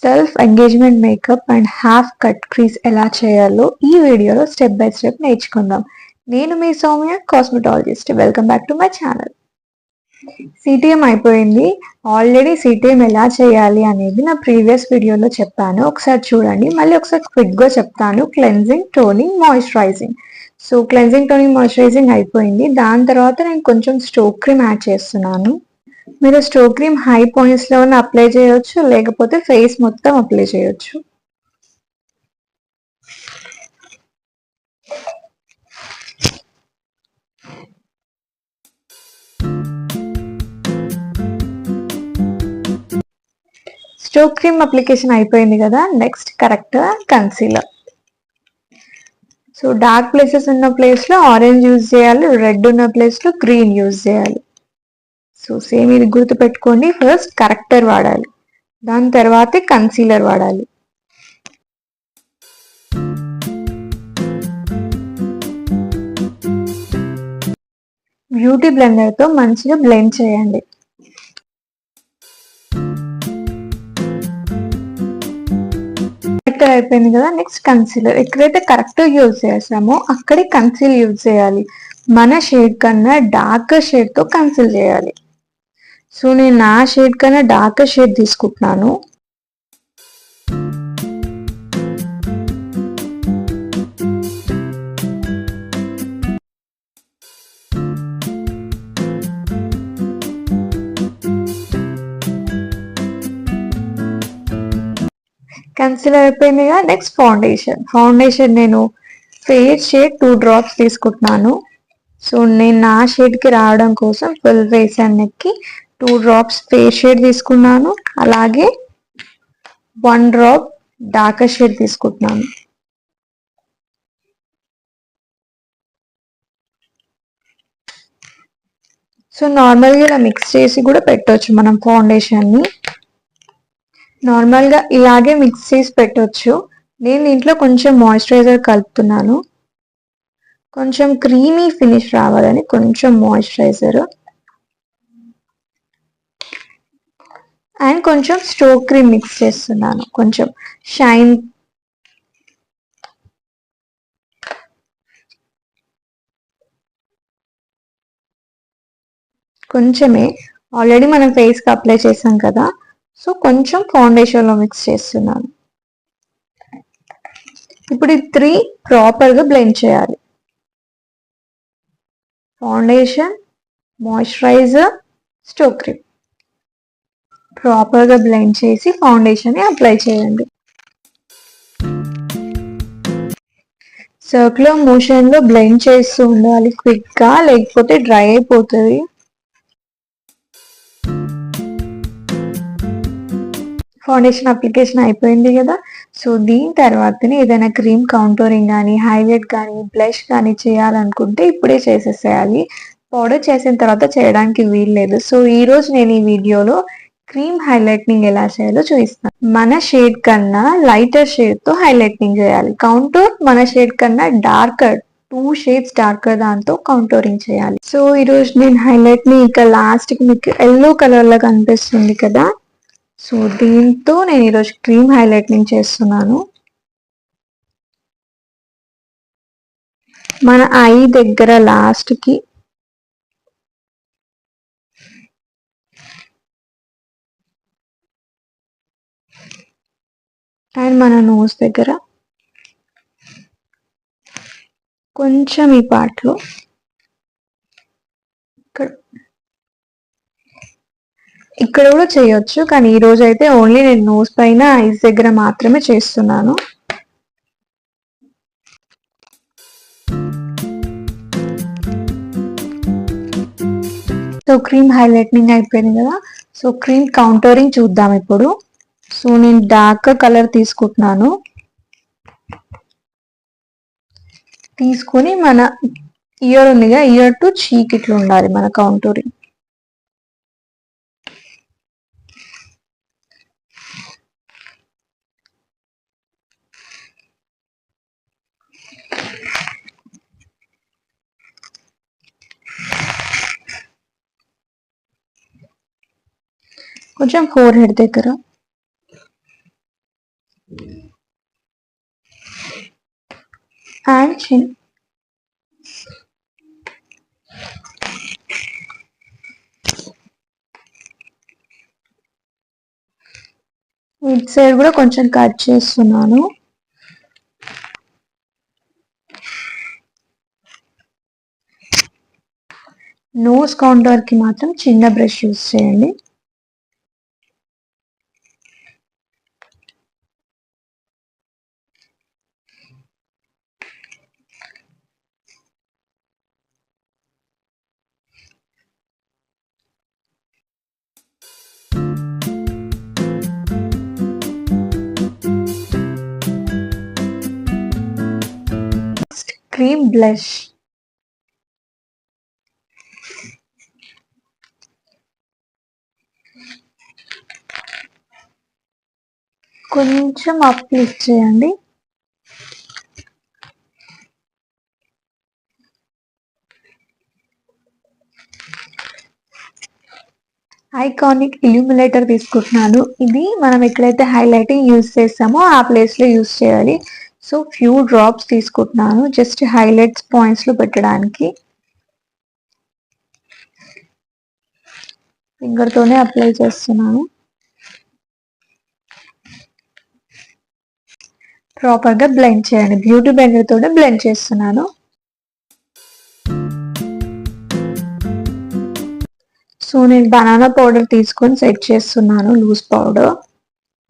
Self engagement makeup and half cut crease ఎలా చేయాలో ఈ వీడియోలో స్టెప్ బై స్టెప్ నేర్చుకుందాం. నేను మీ Soumya, cosmetologist. Welcome back to my channel. CTM అయిపోయింది. ఆల్రెడీ సిటిఎం ఎలా చేయాలి అనేది నా ప్రీవియస్ వీడియోలో చెప్పాను, ఒకసారి చూడండి. మళ్ళీ ఒకసారి క్విక్గా చెప్తాను. Cleansing, toning, moisturising. So cleansing, toning, moisturising అయిపోయింది. దాని తర్వాత నేను కొంచెం స్టోక్ క్రీమ్ యాడ్ చేస్తున్నాను. మీరు స్టోక్ క్రీమ్ హై పాయింట్స్ లో అప్లై చేయొచ్చు, లేకపోతే ఫేస్ మొత్తం అప్లై చేయొచ్చు. స్టోక్ క్రీమ్ అప్లికేషన్ అయిపోయింది కదా. Next corrector concealer. So dark places ఉన్న ప్లేస్ లో ఆరెంజ్ యూజ్ చేయాలి, రెడ్ ఉన్న ప్లేస్ లో గ్రీన్ యూజ్ చేయాలి. సో సేమ్ ఇది గుర్తు పెట్టుకోండి. ఫస్ట్ కరెక్టర్ వాడాలి, దాని తర్వాతే కన్సీలర్ వాడాలి. బ్యూటీ బ్లెండర్ తో మంచిగా బ్లెండ్ చేయండి. కరెక్టర్ అయిపోయింది కదా. Next concealer. ఎక్కడైతే కరెక్టర్ యూజ్ చేసామో అక్కడే కన్సీల్ యూజ్ చేయాలి. మన షేడ్ కన్నా డార్క్ షేడ్ తో కన్సీల్ చేయాలి. సో నేను నా షేడ్ కన్నా డార్క్ షేడ్ తీసుకుంటున్నాను. కన్సీలర్ అయిపోయిందిగా. Next foundation. ఫౌండేషన్ నేను ఫేస్ షేడ్ 2 drops తీసుకుంటున్నాను. సో నేను నా షేడ్కి రావడం కోసం ఫుల్ ఫేస్ అండ్ నెక్కి 2 drops ఫేస్ షేడ్ తీసుకున్నాను. అలాగే 1 drop డార్క్ షేడ్ తీసుకుంటున్నాను. సో నార్మల్గా ఇలా మిక్స్ చేసి కూడా పెట్టవచ్చు మనం ఫౌండేషన్ని. నార్మల్గా ఇలాగే మిక్స్ చేసి పెట్టవచ్చు. నేను దీంట్లో కొంచెం మాయిశ్చరైజర్ కలుపుతున్నాను. కొంచెం క్రీమీ ఫినిష్ రావాలని కొంచెం మాయిశ్చరైజర్ అండ్ కొంచెం స్టోక్ క్రీమ్ మిక్స్ చేస్తున్నాను. కొంచెం షైన్ కొంచెమే, ఆల్రెడీ మనం ఫేస్కి అప్లై చేసాం కదా. సో కొంచెం ఫౌండేషన్లో మిక్స్ చేస్తున్నాను. ఇప్పుడు ఈ 3 ప్రాపర్గా బ్లెండ్ చేయాలి. ఫౌండేషన్, మాయిశ్చరైజర్, స్టోక్ క్రీమ్ ప్రాపర్గా బ్లెండ్ చేసి ఫౌండేషన్ అప్లై చేయండి. సర్క్యులర్ మోషన్లో బ్లెండ్ చేస్తూ ఉండాలి క్విక్గా, లేకపోతే డ్రై అయిపోతుంది. ఫౌండేషన్ అప్లికేషన్ అయిపోయింది కదా. సో దీని తర్వాతనే ఏదైనా క్రీమ్ కౌంటరింగ్ కానీ, హైలైట్ కానీ, బ్లష్ కానీ చేయాలనుకుంటే ఇప్పుడే చేసేసేయాలి. పౌడర్ చేసిన తర్వాత చేయడానికి వీల్లేదు. సో ఈరోజు నేను ఈ వీడియోలో క్రీమ్ హైలైట్నింగ్ ఎలా చేయాలో చూపిస్తాను. మన షేడ్ కన్నా లైటర్ షేడ్తో హైలైట్నింగ్ చేయాలి. కౌంటూర్ మన షేడ్ కన్నా డార్కర్ 2 shades డార్కర్ దాంతో కౌంటోరింగ్ చేయాలి. సో ఈరోజు నేను హైలైట్ని ఇక లాస్ట్కి మీకు ఎల్లో కలర్లో కనిపిస్తుంది కదా. సో దీంతో నేను ఈరోజు క్రీమ్ హైలైట్నింగ్ చేస్తున్నాను. మన ఐ దగ్గర లాస్ట్కి అండ్ మన నోస్ దగ్గర కొంచెం ఈ పార్ట్లో ఇక్కడ కూడా చేయొచ్చు, కానీ ఈ రోజు అయితే ఓన్లీ నేను నోస్ పైన, ఐస్ దగ్గర మాత్రమే చేస్తున్నాను. సో క్రీమ్ హైలైట్నింగ్ అయిపోయింది కదా. సో క్రీమ్ కౌంటరింగ్ చూద్దాం ఇప్పుడు. సో నేను డార్క్ కలర్ తీసుకుంటున్నాను. తీసుకొని మన ఇయర్ ఉందిగా, ఇయర్ టు చీక్ ఇట్లా ఉండాలి మన కౌంటరింగ్. కొంచెం ఫోర్ హెడ్ దగ్గర అండ్ చిన్. ఇటు సైడ్ కూడా కొంచెం కట్ చేస్తున్నాను. నోస్ కౌంటర్ కి మాత్రం చిన్న బ్రష్ యూస్ చేయండి. Cream blush. కొంచెం అప్లిఫ్ట్ చేయండి. ఐకానిక్ ఇల్యూమినేటర్ తీసుకుంటున్నాను. ఇది మనం ఎక్కడైతే హైలైటింగ్ యూస్ చేస్తామో ఆ ప్లేస్ లో యూస్ చేయాలి. సో ఫ్యూ డ్రాప్స్ తీసుకుంటున్నాను జస్ట్ హైలైట్స్ పాయింట్స్ లో పెట్టడానికి. ఫింగర్ తోనే అప్లై చేస్తున్నాను. ప్రాపర్ గా బ్లెండ్ చేయండి. బ్యూటీ బ్లెండర్ తోనే బ్లెండ్ చేస్తున్నాను. సో నేను బనానా పౌడర్ తీసుకొని సెట్ చేస్తున్నాను. లూజ్ పౌడర్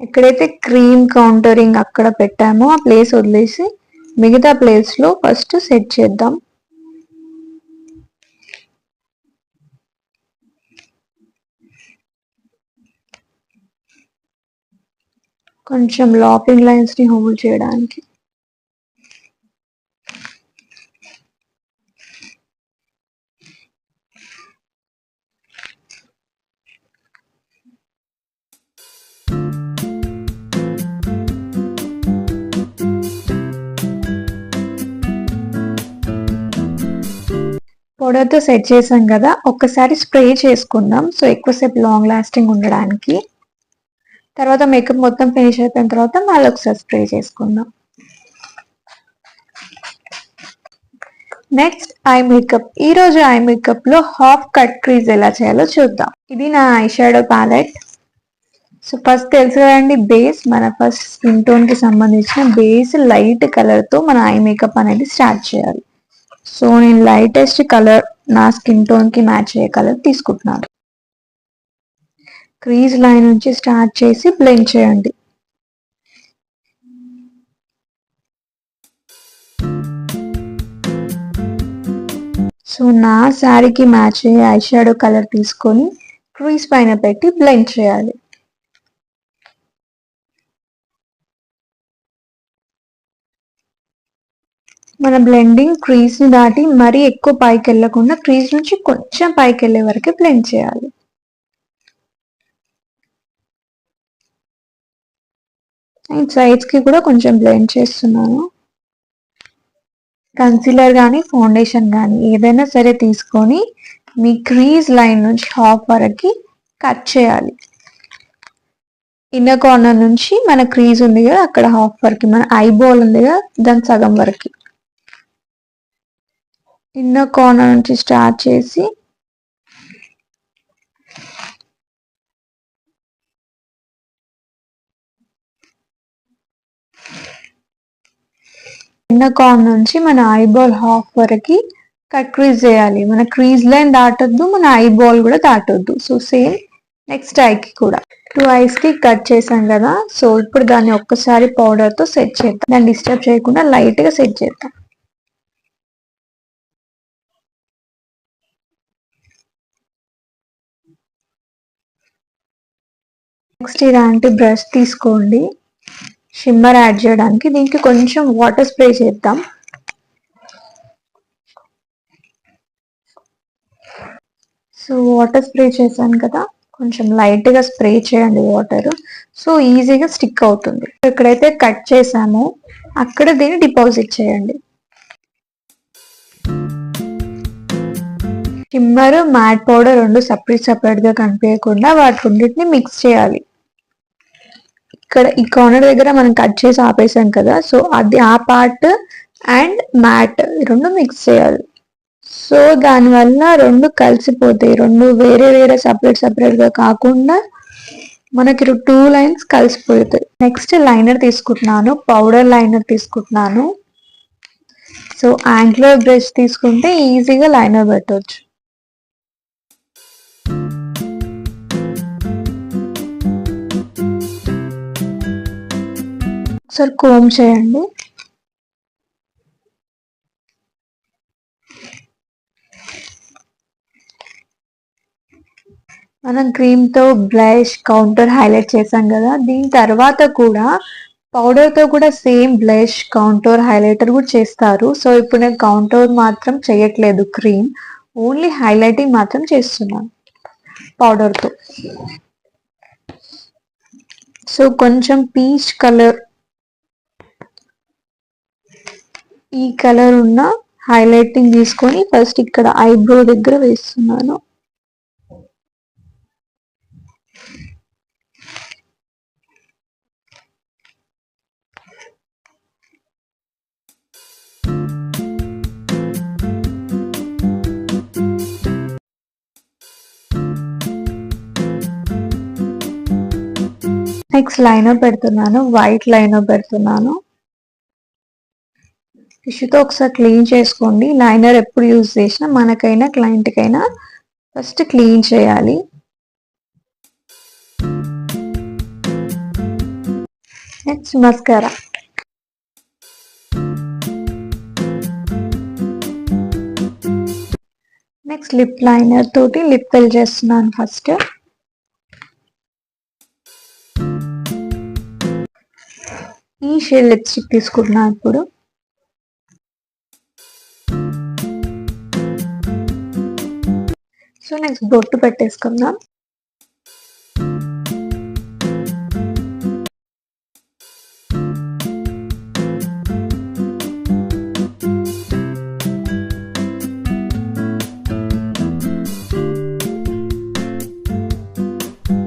ఎక్కడైతే క్రీమ్ కౌంటరింగ్ అక్కడ పెట్టామో ఆ ప్లేస్ వదిలేసి మిగతా ప్లేస్ లో ఫస్ట్ సెట్ చేద్దాం. కొంచెం లాపింగ్ లైన్స్ ని హోల్డ్ చేయడానికి. పౌడర్తో సెట్ చేసాం కదా, ఒక్కసారి స్ప్రే చేసుకుందాం. సో ఎక్కువసేపు లాంగ్ లాస్టింగ్ ఉండడానికి. తర్వాత మేకప్ మొత్తం ఫినిష్ అయిపోయిన తర్వాత మళ్ళీ ఒకసారి స్ప్రే చేసుకుందాం. Next eye makeup. ఈ రోజు ఐ మేకప్ లో హాఫ్ కట్ క్రీజ్ ఎలా చేయాలో చూద్దాం. ఇది నా eyeshadow palette. So first తెలుసు కదండి, బేస్ మన ఫస్ట్ స్కిన్ టోన్ కి సంబంధించిన బేస్ లైట్ కలర్ తో మన ఐ మేకప్ అనేది స్టార్ట్ చేయాలి. సో నేను లైటెస్ట్ కలర్ నా స్కిన్ టోన్ కి మ్యాచ్ అయ్యే కలర్ తీసుకుంటున్నాను. క్రీజ్ లైన్ నుంచి స్టార్ట్ చేసి బ్లెండ్ చేయండి. సో నా శారీకి మ్యాచ్ అయ్యే ఐ షాడో కలర్ తీసుకొని క్రీజ్ పైన పెట్టి బ్లెండ్ చేయాలి. మన బ్లెండింగ్ క్రీజ్ ని దాటి మరీ ఎక్కువ పైకి వెళ్ళకుండా క్రీజ్ నుంచి కొంచెం పైకి వెళ్ళే వరకు బ్లెండ్ చేయాలి. అండ్ సైడ్స్ కి కూడా కొంచెం బ్లెండ్ చేస్తున్నాను. కన్సీలర్ కానీ ఫౌండేషన్ కానీ ఏదైనా సరే తీసుకొని మీ క్రీజ్ లైన్ నుంచి హాఫ్ వరకు కట్ చేయాలి. ఇన్నర్ కార్నర్ నుంచి మన క్రీజ్ ఉంది కదా అక్కడ హాఫ్ వరకు, మన ఐబాల్ ఉంది కదా దాని సగం వరకు ఇన్నర్ కార్నర్ నుంచి స్టార్ట్ చేసి ఇన్నర్ కార్నర్ నుంచి మన ఐబాల్ హాఫ్ వరకు కట్ క్రీజ్ చేయాలి. మన క్రీజ్ లైన్ దాటొద్దు, మన ఐబాల్ కూడా దాటొద్దు. సో సేమ్ నెక్స్ట్ ఐకి కూడా 2 ఐస్ కి కట్ చేసాం కదా. సో ఇప్పుడు దాన్ని ఒక్కసారి పౌడర్ తో సెట్ చేద్దాం. దాన్ని డిస్టర్బ్ చేయకుండా లైట్ గా సెట్ చేద్దాం. నెక్స్ట్ ఇలాంటి బ్రష్ తీసుకోండి షిమ్మర్ యాడ్ చేయడానికి. దీనికి కొంచెం వాటర్ స్ప్రే చేద్దాం. సో వాటర్ స్ప్రే చేశాను కదా, కొంచెం లైట్ గా స్ప్రే చేయండి వాటర్. సో ఈజీగా స్టిక్ అవుతుంది. ఎక్కడైతే కట్ చేసామో అక్కడ దీన్ని డిపాజిట్ చేయండి. షిమ్మర్ మ్యాట్ పౌడర్ రెండు సపరేట్ గా కనిపించకుండా వాటి రెండింటిని మిక్స్ చేయాలి. ఇక్కడ ఈ కార్నర్ దగ్గర మనం కట్ చేసి ఆపేసాం కదా, సో అది ఆ పార్ట్ అండ్ మ్యాట్ రెండు మిక్స్ చేయాలి. సో దానివల్ల రెండు కలిసిపోతాయి, రెండు వేరే వేరే సపరేట్గా కాకుండా మనకి 2 లైన్స్ కలిసిపోతాయి. నెక్స్ట్ లైనర్ తీసుకుంటున్నాను, పౌడర్ లైనర్ తీసుకుంటున్నాను. సో యాంగులర్ బ్రష్ తీసుకుంటే ఈజీగా లైనర్ పెట్టవచ్చు. ఒకసారి కోమ్ చేయండి. మనం క్రీమ్తో బ్లష్ కౌంటర్ హైలైట్ చేసాం కదా, దీని తర్వాత కూడా పౌడర్తో కూడా సేమ్ బ్లష్ కౌంటర్ హైలైటర్ కూడా చేస్తారు. సో ఇప్పుడు నేను కౌంటర్ మాత్రం చేయట్లేదు, క్రీమ్ ఓన్లీ హైలైటింగ్ మాత్రం చేస్తున్నాను పౌడర్తో. సో కొంచెం పీచ్ కలర్, ఈ కలర్ ఉన్న హైలైటింగ్ తీసుకొని ఫస్ట్ ఇక్కడ ఐబ్రో దగ్గర వేస్తున్నాను. నెక్స్ట్ లైనర్ పెడుతున్నాను, వైట్ లైనర్ పెడుతున్నాను. టిష్యూతో ఒకసారి క్లీన్ చేసుకోండి. లైనర్ ఎప్పుడు యూజ్ చేసినా మనకైనా క్లయింట్కైనా ఫస్ట్ క్లీన్ చేయాలి. Next mascara. Next lip liner తోటి లిప్ ఫిల్ చేస్తున్నాను. ఫస్ట్ ఈ షేడ్ లిప్స్టిక్ తీసుకుంటున్నాను ఇప్పుడు. సో నెక్స్ట్ బొట్టు పెట్టేసుకుందాం.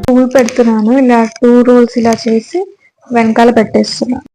పువ్వు పెడుతున్నాను, ఇలా 2 రోల్స్ ఇలా చేసి వెనకాల పెట్టేస్తున్నాను.